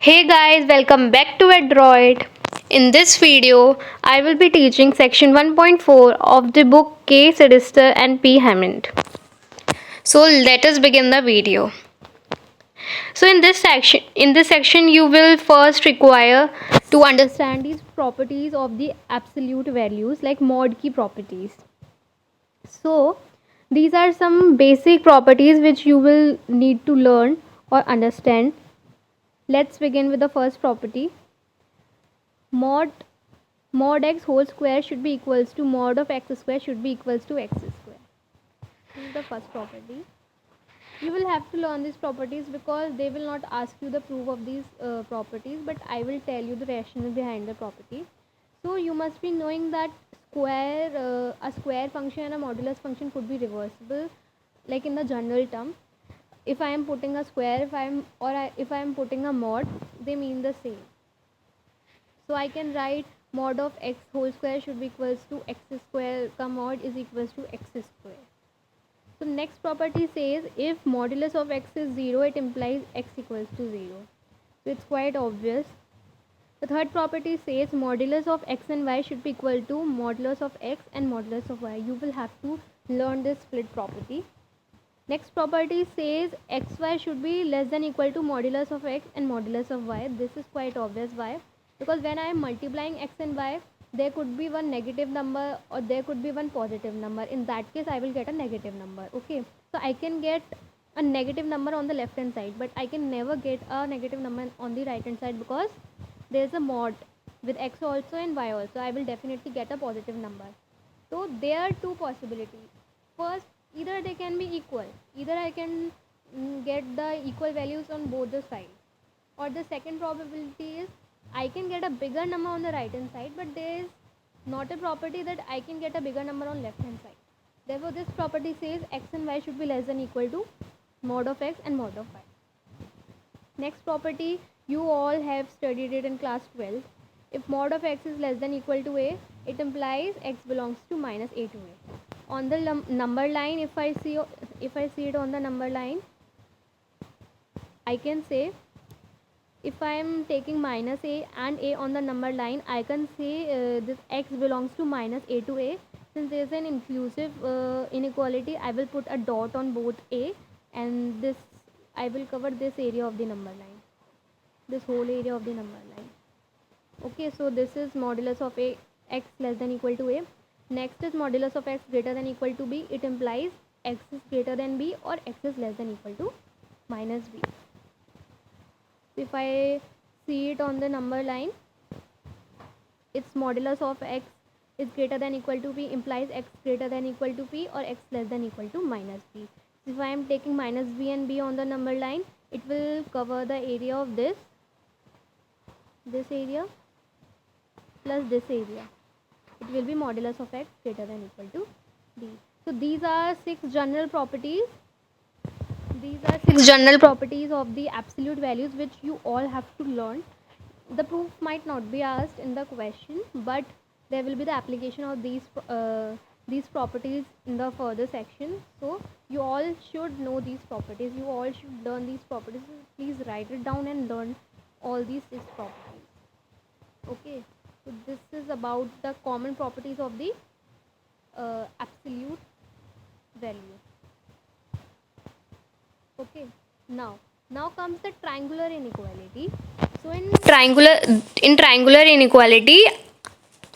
Hey guys, welcome back to Android. In this video, I will be teaching section 1.4 of the book K. Sedister and P. Hammond. So let us begin the video. So in this section you will first require to understand these properties of the absolute values like mod key properties. So these are some basic properties which you will need to learn or understand. Let's begin with the first property. Mod x whole square should be equals to mod of x square should be equals to x square. This is the first property. You will have to learn these properties because they will not ask you the proof of these properties, but I will tell you the rationale behind the property. So you must be knowing that a square function and a modulus function could be reversible, like in the general term. If I am putting a square, if I am putting a mod, they mean the same. So I can write mod of x whole square should be equals to x square mod is equals to x square. So next property says if modulus of x is 0, it implies x equals to 0. So it's quite obvious. The third property says modulus of x and y should be equal to modulus of x and modulus of y. You will have to learn this split property. Next property says xy should be less than equal to modulus of x and modulus of y. This is quite obvious. Why? Because when I am multiplying x and y, there could be one negative number or there could be one positive number. In that case, I will get a negative number. Okay, so I can get a negative number on the left hand side, but I can never get a negative number on the right hand side because there is a mod with x also and y also. I will definitely get a positive number. So there are two possibilities. First, either they can be equal, either I can get the equal values on both the sides, or the second probability is I can get a bigger number on the right hand side, but there is not a property that I can get a bigger number on left hand side. Therefore this property says x and y should be less than equal to mod of x and mod of y. Next property, you all have studied it in class 12. If mod of x is less than equal to a, it implies x belongs to minus a to a. On the number line, if I see it on the number line, I can say if I am taking minus a and a on the number line, I can say this x belongs to minus a to a. Since there is an inclusive inequality, I will put a dot on both a, and this I will cover this area of the number line, this whole area of the number line. Okay, so this is modulus of a x less than equal to a. Next is modulus of x greater than equal to b. It implies x is greater than b or x is less than equal to minus b. If I see it on the number line, its modulus of x is greater than equal to b implies x greater than equal to p or x less than equal to minus b. So if I am taking minus b and b on the number line, it will cover the area of this area plus this area. It will be modulus of x greater than equal to b. So these are six general properties. These are six general properties of the absolute values which you all have to learn. The proof might not be asked in the question, but there will be the application of these properties in the further section. So you all should know these properties. You all should learn these properties. Please write it down and learn all these six properties. Okay. So this is about the common properties of the absolute value. Okay, now comes the triangular inequality. So in triangular inequality,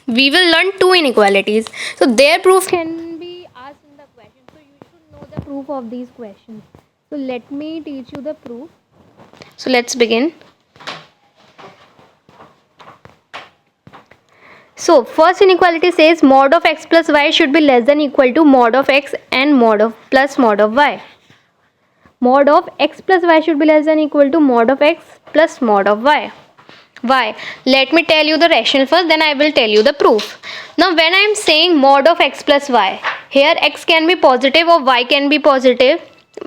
we will learn two inequalities. So their proof can be asked in the question. So you should know the proof of these questions. So let me teach you the proof. So let's begin. So first inequality says mod of x plus y should be less than equal to mod of x and mod of y. Mod of x plus y should be less than equal to mod of x plus mod of y. Why? Let me tell you the rationale first, then I will tell you the proof. Now when I am saying mod of x plus y, here x can be positive or y can be positive.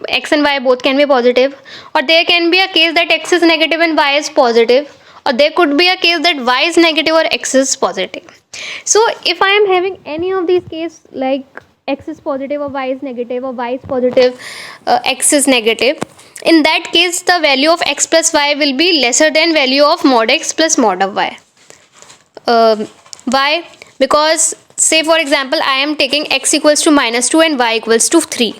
X and y both can be positive, or there can be a case that x is negative and y is positive, or there could be a case that y is negative or x is positive. So if I am having any of these cases, like x is positive or y is negative, or y is positive, x is negative, In that case, the value of x plus y will be lesser than value of mod x plus mod of y. Why? Because say for example, I am taking x equals to -2 and y equals to 3.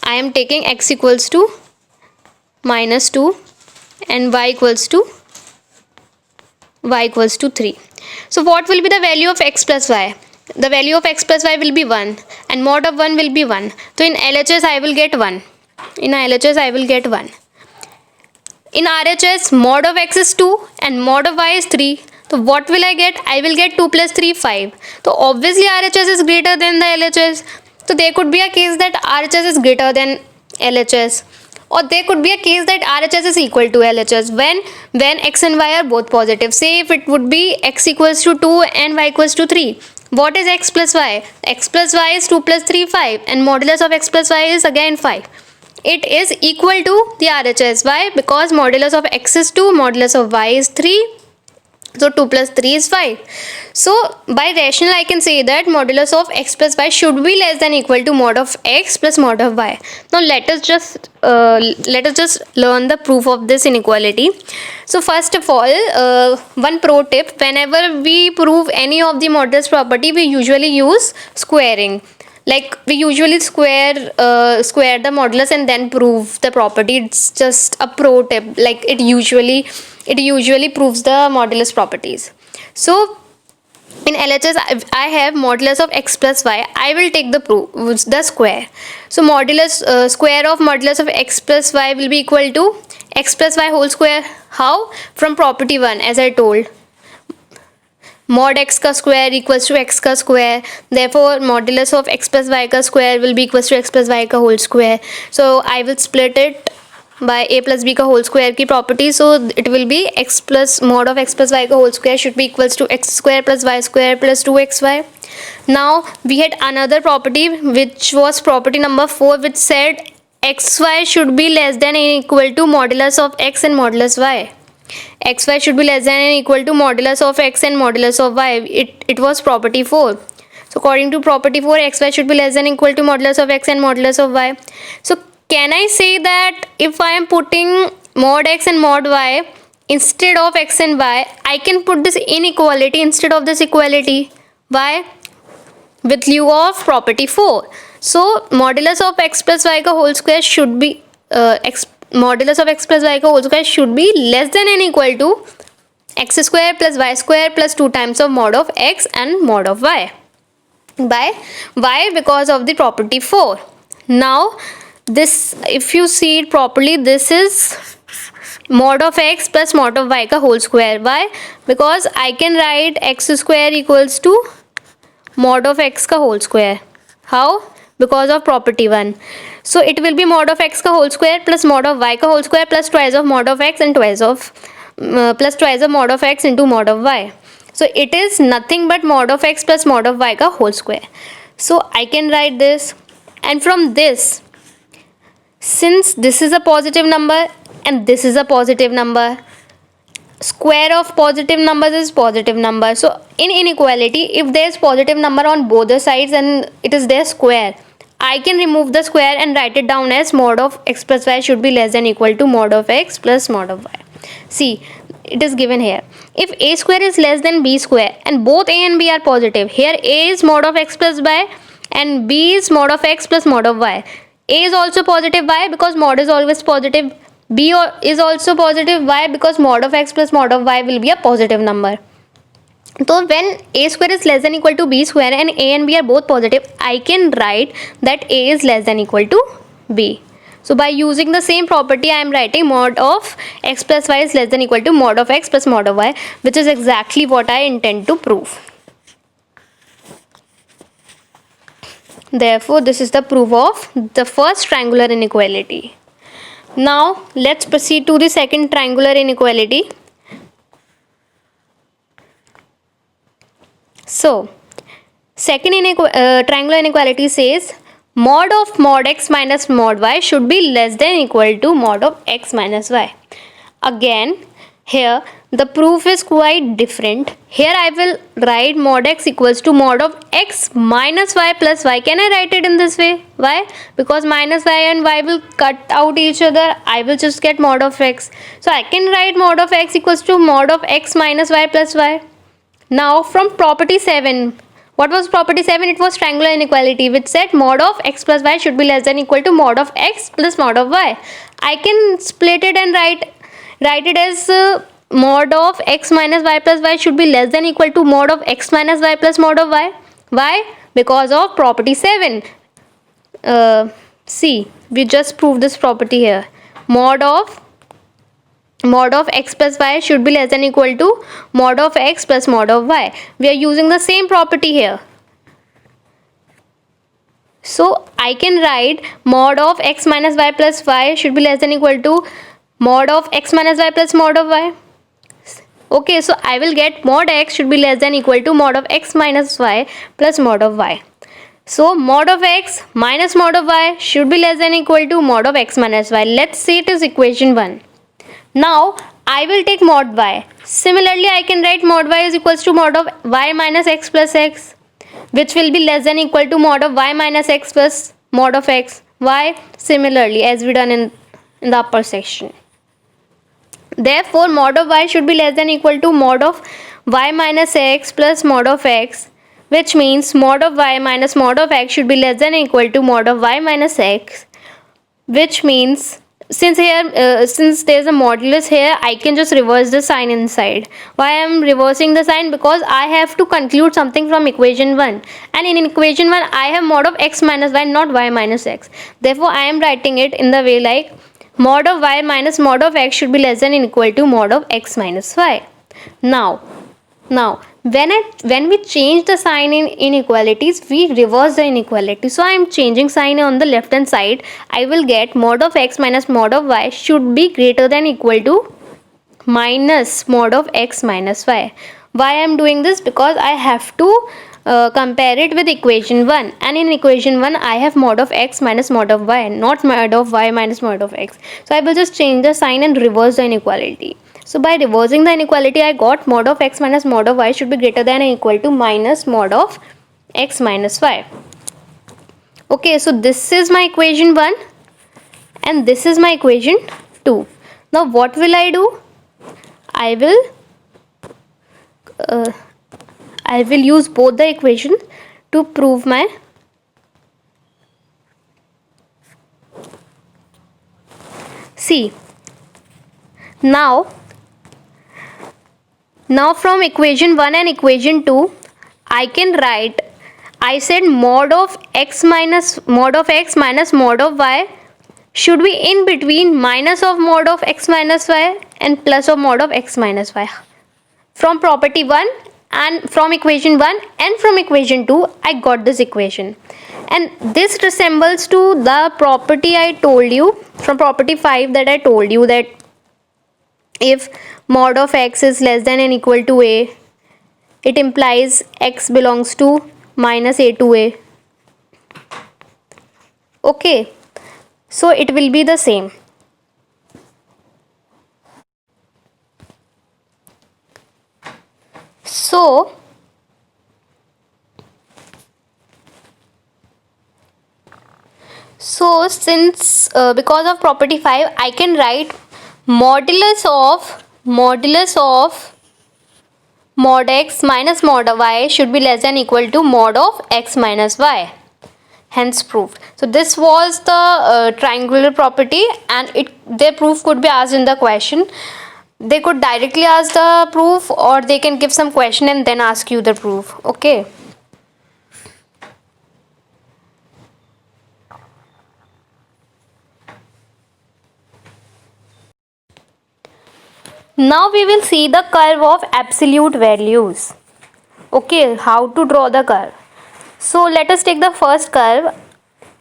I am taking x equals to -2 and y equals to 3. So what will be the value of x plus y? The value of x plus y will be 1 and mod of 1 will be 1. So in LHS I will get 1. In LHS I will get 1. In RHS, mod of x is 2 and mod of y is 3. So what will I get? I will get 2 plus 3, 5. So obviously RHS is greater than the LHS. So there could be a case that RHS is greater than LHS. Or there could be a case that RHS is equal to LHS when x and y are both positive. Say if it would be x equals to 2 and y equals to 3. What is x plus y? X plus y is 2 plus 3, 5 and modulus of x plus y is again 5. It is equal to the RHS. Why? Because modulus of x is 2, modulus of y is 3. So 2 plus 3 is 5. So by rational I can say that modulus of x plus y should be less than equal to mod of x plus mod of y. Now let us just learn the proof of this inequality. So first of all, one pro tip: whenever we prove any of the modulus property, we usually use squaring. Like we usually square the modulus and then prove the property. It's just a pro tip. Like it usually proves the modulus properties. So in LHS I have modulus of x plus y. I will take the square. So modulus square of modulus of x plus y will be equal to x plus y whole square. How? From property 1, as I told. Mod x का square equals to x का square. Therefore modulus of x plus y का square will be equals to x plus y का whole square. So I will split it by a plus b का whole square की property. So it will be x plus mod of x plus y का whole square should be equals to x square plus y square plus 2xy. Now we had another property which was property number 4, which said xy should be less than or equal to modulus of x and modulus y. Xy should be less than or equal to modulus of x and modulus of y. It was property 4. So according to property 4, xy should be less than or equal to modulus of x and modulus of y. So can I say that if I am putting mod x and mod y instead of x and y, I can put this inequality instead of this equality? Why? With lieu of property 4. So modulus of x plus y का whole square should be modulus of x plus y का whole square should be less than or equal to x square plus y square plus 2 times of mod of x and mod of y. By why? Because of the property 4. Now this, if you see it properly, this is mod of x plus mod of y का whole square. Why? Because I can write x square equals to mod of x का whole square. How? Because of property 1. So it will be mod of x का whole square plus mod of y का whole square plus twice of mod of x and twice of mod of x into mod of y. So it is nothing but mod of x plus mod of y का whole square. So I can write this, and from this, since this is a positive number and this is a positive number, square of positive numbers is positive number. So in inequality, if there is positive number on both the sides and it is their square, I can remove the square and write it down as mod of x plus y should be less than or equal to mod of x plus mod of y. See, it is given here. If a square is less than b square and both a and b are positive, here a is mod of x plus y and b is mod of x plus mod of y. A is also positive. Why? Because mod is always positive. B is also positive. Why? Because mod of x plus mod of y will be a positive number. So when a square is less than or equal to b square and a and b are both positive, I can write that a is less than or equal to b. So by using the same property, I am writing mod of x plus y is less than or equal to mod of x plus mod of y, which is exactly what I intend to prove. Therefore, this is the proof of the first triangular inequality. Now let's proceed to the second triangular inequality. So second triangular inequality says mod of mod x minus mod y should be less than or equal to mod of x minus y. Again, Here the proof is quite different. Here I will write mod x equals to mod of x minus y plus y. Can I write it in this way? Why? Because minus y and y will cut out each other. I will just get mod of x. So I can write mod of x equals to mod of x minus y plus y. Now from property 7, what was property 7? It was triangular inequality, which said mod of x plus y should be less than equal to mod of x plus mod of y. I can split it and write it as mod of x minus y plus y should be less than equal to mod of x minus y plus mod of y. Why? Because of property 7. See, we just proved this property here. Mod of x plus y should be less than equal to mod of x plus mod of y. We are using the same property here. So I can write mod of x minus y plus y should be less than equal to mod of x minus y plus mod of y. Okay, so I will get mod x should be less than equal to mod of x minus y plus mod of y. So mod of x minus mod of y should be less than equal to mod of x minus y. Let's say it is equation 1. Now I will take mod y. Similarly, I can write mod y is equals to mod of y minus x plus x, which will be less than equal to mod of y minus x plus mod of x. Why? Similarly, as we done in the upper section. Therefore, mod of y should be less than equal to mod of y minus x plus mod of x, which means mod of y minus mod of x should be less than equal to mod of y minus x, which means since there's a modulus here, I can just reverse the sign inside. Why I am reversing the sign? Because I have to conclude something from equation 1, and in equation 1 I have mod of x minus y, not y minus x. Therefore I am writing it in the way like mod of y minus mod of x should be less than equal to mod of x minus y. Now when we change the sign in inequalities, we reverse the inequality. So I am changing sign on the left hand side. I will get mod of x minus mod of y should be greater than equal to minus mod of x minus y. Why I am doing this? Because I have to compare it with equation 1, and in equation 1 I have mod of x minus mod of y, not mod of y minus mod of x. So I will just change the sign and reverse the inequality. So by reversing the inequality, I got mod of x minus mod of y should be greater than or equal to minus mod of x minus y. Okay, so this is my equation 1 and this is my equation 2. Now what will I do? I will use both the equations to prove my see. Now from equation 1 and equation 2, I can write, I said mod of x minus mod of y should be in between minus of mod of x minus y and plus of mod of x minus y. From property 1 and from equation 1 and from equation 2, I got this equation. And this resembles to the property I told you from property 5, that I told you that if mod of x is less than or equal to a, it implies x belongs to minus a to a. Okay, so it will be the same. So since because of property 5, I can write modulus of mod x minus mod y should be less than equal to mod of x minus y. Hence proved. So this was the triangular property, and their proof could be asked in the question. They could directly ask the proof, or they can give some question and then ask you the proof. Okay. Now we will see the curve of absolute values. Okay, how to draw the curve. So let us take the first curve.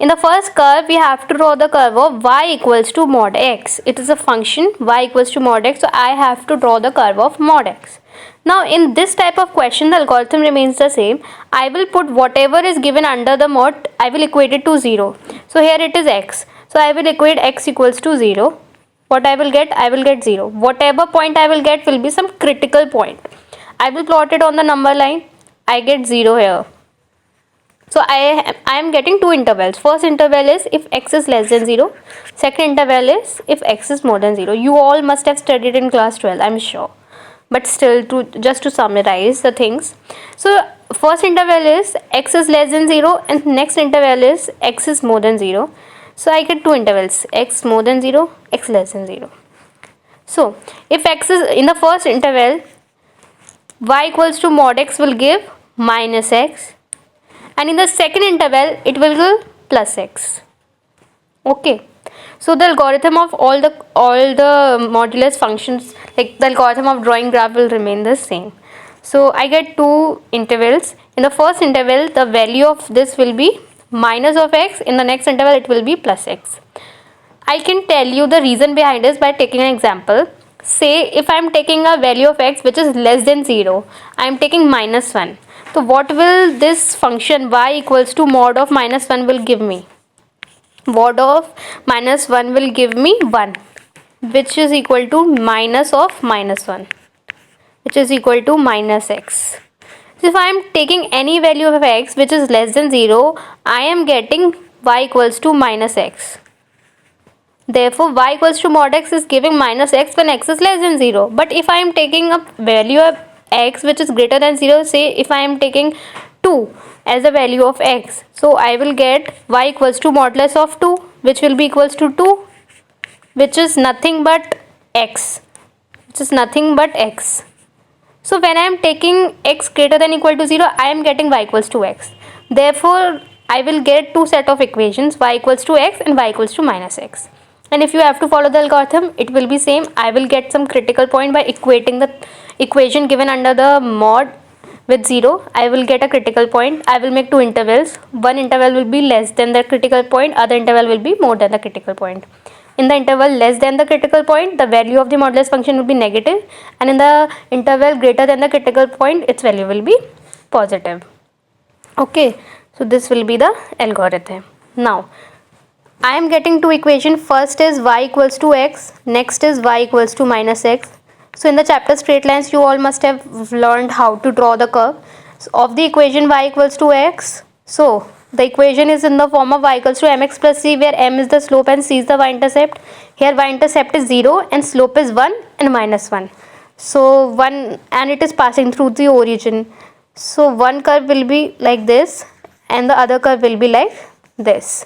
In the first curve, we have to draw the curve of y equals to mod x. It is a function y equals to mod x, so I have to draw the curve of mod x. Now in this type of question, the algorithm remains the same. I will put whatever is given under the mod, I will equate it to 0. So here it is x. So I will equate x equals to 0. what I will get 0. Whatever point I will get will be some critical point. I will plot it on the number line. I get 0 here. So I am getting two intervals. First interval is if x is less than 0. Second interval is if x is more than 0. You all must have studied in class 12, I'm sure. But still, to summarize the things. So first interval is x is less than 0 and next interval is x is more than 0. So I get two intervals, x more than 0, x less than 0. So if x is in the first interval, y equals to mod x will give minus x, and in the second interval it will give plus x. Okay, so the algorithm of all the modulus functions, like the algorithm of drawing graph, will remain the same. So I get two intervals. In the first interval the value of this will be minus of x, in the next interval it will be plus x. I can tell you the reason behind this by taking an example. Say if I am taking a value of x which is less than 0, I am taking minus 1. So what will this function y equals to mod of minus 1 will give me? Mod of minus 1 will give me 1, which is equal to minus of minus 1, which is equal to minus x. So if I am taking any value of x which is less than 0, I am getting y equals to minus x. Therefore, y equals to mod x is giving minus x when x is less than 0. But if I am taking a value of x which is greater than 0, say if I am taking 2 as a value of x, so I will get y equals to modulus of 2, which will be equals to 2, which is nothing but x, So when I am taking x greater than equal to 0, I am getting y equals to x. Therefore, I will get two set of equations, y equals to x and y equals to minus x. And if you have to follow the algorithm, it will be same. I will get some critical point by equating the equation given under the mod with 0. I will get a critical point. I will make two intervals. One interval will be less than the critical point, other interval will be more than the critical point. In the interval less than the critical point, the value of the modulus function will be negative, and in the interval greater than the critical point, its value will be positive. Okay, so this will be the algorithm. Now I am getting two equations. First is y equals to x, next is y equals to minus x. So in the chapter straight lines, you all must have learned how to draw the curve of the equation y equals to x. So the equation is in the form of y equals to mx plus c, where m is the slope and c is the y-intercept. Here y-intercept is 0 and slope is 1 and minus 1. So 1, and it is passing through the origin. So one curve will be like this and the other curve will be like this.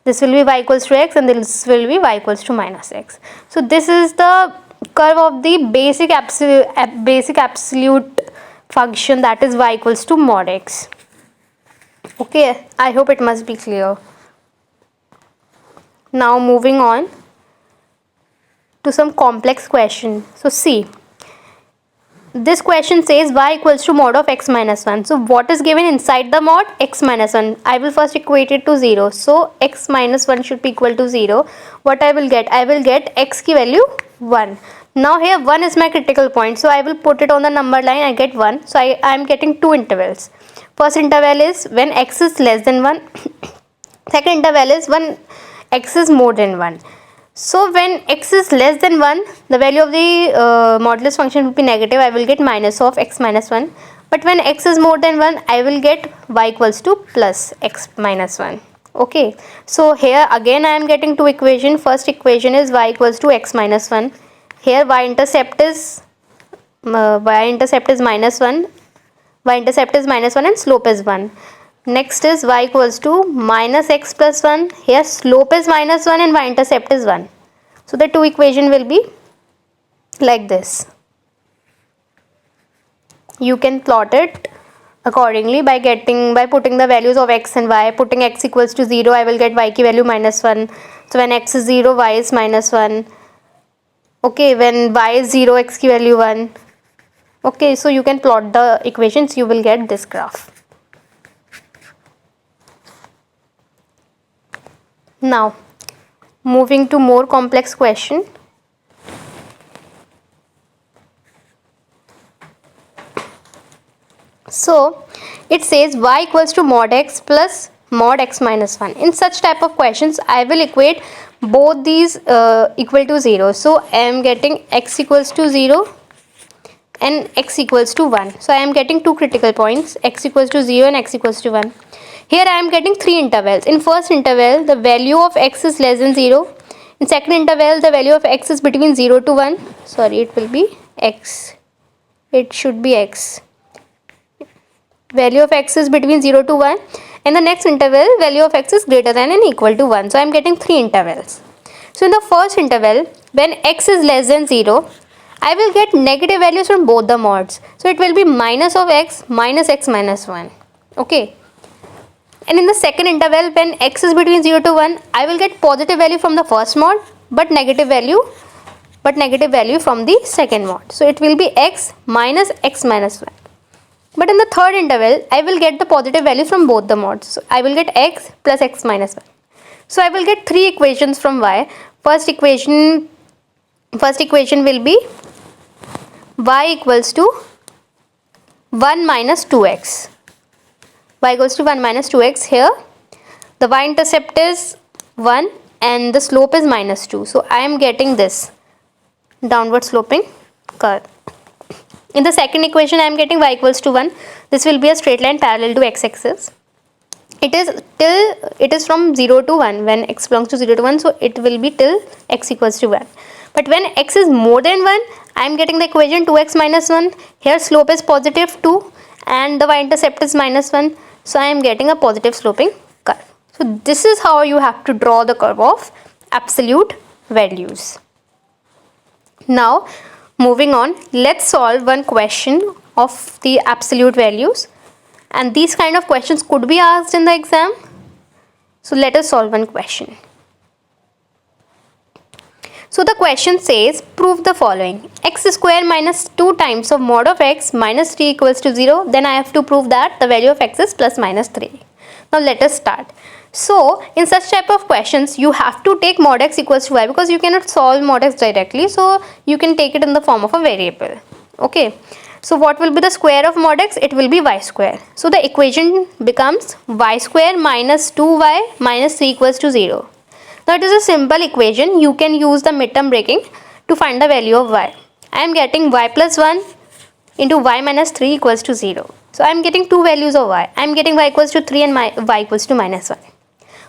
This will be y equals to x and this will be y equals to minus x. So this is the curve of the basic absolute function, that is y equals to mod x. Okay, I hope it must be clear. Now moving on to some complex question. So see, this question says y equals to mod of x minus 1. So what is given inside the mod? X minus 1. I will first equate it to 0. So x minus 1 should be equal to 0. What I will get? I will get x ki value 1. Now here 1 is my critical point. So I will put it on the number line. I get 1. So I am getting two intervals. First interval is when x is less than 1. Second interval is when x is more than 1. So when x is less than 1, the value of the modulus function will be negative. I will get minus of x minus 1. But when x is more than 1, I will get y equals to plus x minus 1. Okay. So here again I am getting two equations. First equation is y equals to x minus 1. Here y-intercept is minus 1. Y-intercept is minus 1 and slope is 1. Next is y equals to minus x plus 1. Here slope is minus 1 and y-intercept is 1. So the two equation will be like this. You can plot it accordingly by putting the values of x and y. Putting x equals to 0, I will get y ki value minus 1. So when x is 0, y is minus 1. Okay, when y is 0, x ki value 1. Okay, so you can plot the equations, you will get this graph. Now moving to more complex question. So it says y equals to mod x plus mod x minus 1. In such type of questions, I will equate both these equal to 0. So I am getting x equals to 0 and x equals to 1. So I am getting two critical points, x equals to 0 and x equals to 1. Here I am getting three intervals. In first interval, the value of x is less than 0. In second interval, the value of x is between 0 to 1. Sorry, it will be x. It should be x. Value of x is between 0 to 1. In the next interval, value of x is greater than and equal to 1. So I am getting three intervals. So in the first interval, when x is less than 0, I will get negative values from both the mods. So it will be minus of x minus 1. Okay. And in the second interval, when x is between 0 to 1, I will get positive value from the first mod, but negative value from the second mod. So it will be x minus 1. But in the third interval, I will get the positive values from both the mods. So I will get x plus x minus 1. So I will get three equations from y. First equation will be y equals to 1 minus 2x. Y equals to 1 minus 2x. Here the y-intercept is 1 and the slope is minus 2. So I am getting this downward sloping curve. In the second equation, I am getting y equals to 1. This will be a straight line parallel to x-axis. It is from 0 to 1. When x belongs to 0 to 1, so it will be till x equals to 1. But when x is more than 1, I am getting the equation 2x minus 1. Here slope is positive 2 and the y-intercept is minus 1. So I am getting a positive sloping curve. So this is how you have to draw the curve of absolute values. Now moving on, let's solve one question of the absolute values. And these kind of questions could be asked in the exam. So let us solve one question. So the question says, prove the following. X square minus 2 times of mod of x minus 3 equals to 0. Then I have to prove that the value of x is plus minus 3. Now let us start. So in such type of questions, you have to take mod x equals to y, because you cannot solve mod x directly. So you can take it in the form of a variable. Okay. So what will be the square of mod x? It will be y square. So the equation becomes y square minus 2y minus 3 equals to 0. Now it is a simple equation. You can use the midterm breaking to find the value of y. I am getting y plus 1 into y minus 3 equals to 0. So I am getting two values of y. I am getting y equals to 3 and y equals to minus 1.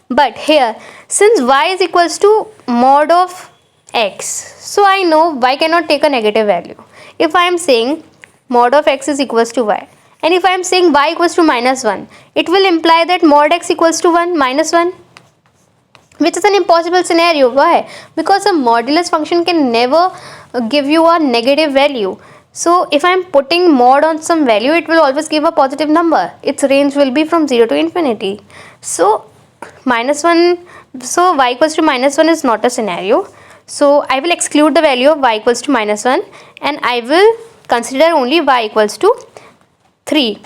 But here, since y is equals to mod of x, so I know y cannot take a negative value. If I am saying mod of x is equals to y, and if I am saying y equals to minus 1, it will imply that mod x equals to 1 minus 1. Which is an impossible scenario. Why? Because a modulus function can never give you a negative value. So if I am putting mod on some value, it will always give a positive number. Its range will be from 0 to infinity. So minus 1, so y equals to minus 1 is not a scenario. So I will exclude the value of y equals to minus 1 and I will consider only y equals to 3.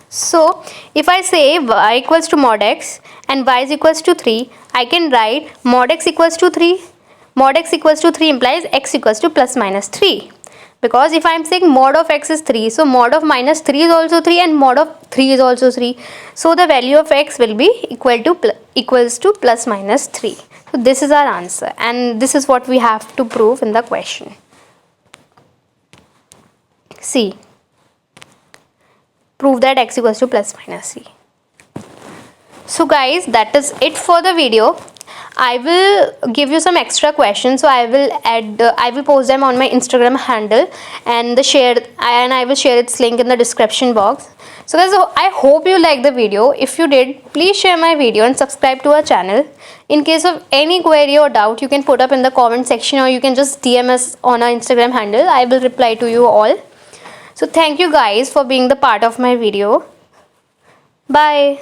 So if I say y equals to mod x and y is equals to 3, I can write mod x equals to 3. Mod x equals to 3 implies x equals to plus minus 3. Because if I am saying mod of x is 3, so mod of minus 3 is also 3 and mod of 3 is also 3. So the value of x will be equals to plus minus 3. So this is our answer, and this is what we have to prove in the question. C. Prove that x equals to plus minus c. So guys, that is it for the video. I will give you some extra questions, so I will post them on my Instagram handle and I will share its link in the description box. So guys, I hope you liked the video. If you did, please share my video and subscribe to our channel. In case of any query or doubt, you can put up in the comment section or you can just DM us on our Instagram handle. I will reply to you all. So thank you guys for being the part of my video. Bye.